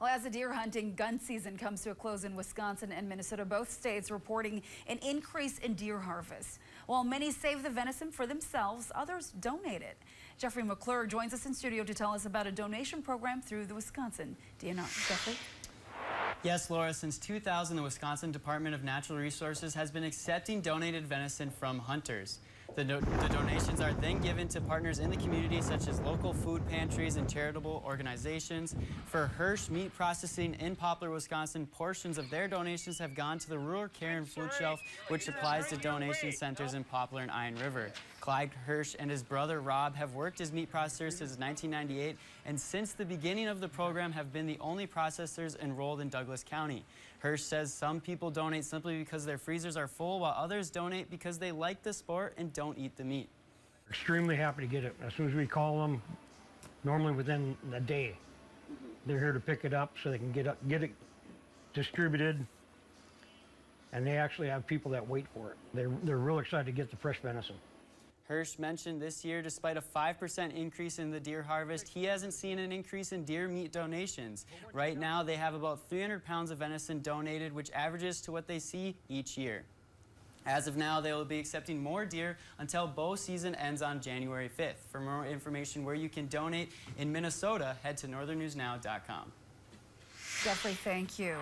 Well, as the deer hunting gun season comes to a close in Wisconsin and Minnesota, both states reporting an increase in deer harvest. While many save the venison for themselves, others donate it. Jeffrey McClure joins us in studio to tell us about a donation program through the Wisconsin DNR. Jeffrey? Yes, Laura, since 2000, the Wisconsin Department of Natural Resources has been accepting donated venison from hunters. The donations are then given to partners in the community, such as local food pantries and charitable organizations. For Hirsch Meat Processing in Poplar, Wisconsin, portions of their donations have gone to the Rural Care and Food Shelf, which supplies to donation centers in Poplar and Iron River. Clyde Hirsch and his brother Rob have worked as meat processors since 1998, and since the beginning of the program have been the only processors enrolled in Douglas County. Hirsch says some people donate simply because their freezers are full, while others donate because they like the sport and don't eat the meat. Extremely happy to get it. As soon as we call them, normally within a day, they're here to pick it up so they can get it distributed, and they actually have people that wait for it. They're real excited to get the fresh venison. Hirsch mentioned this year, despite a 5% increase in the deer harvest, he hasn't seen an increase in deer meat donations. Right now, they have about 300 pounds of venison donated, which averages to what they see each year. As of now, they will be accepting more deer until bow season ends on January 5th. For more information where you can donate in Minnesota, head to northernnewsnow.com. Jeffrey, thank you.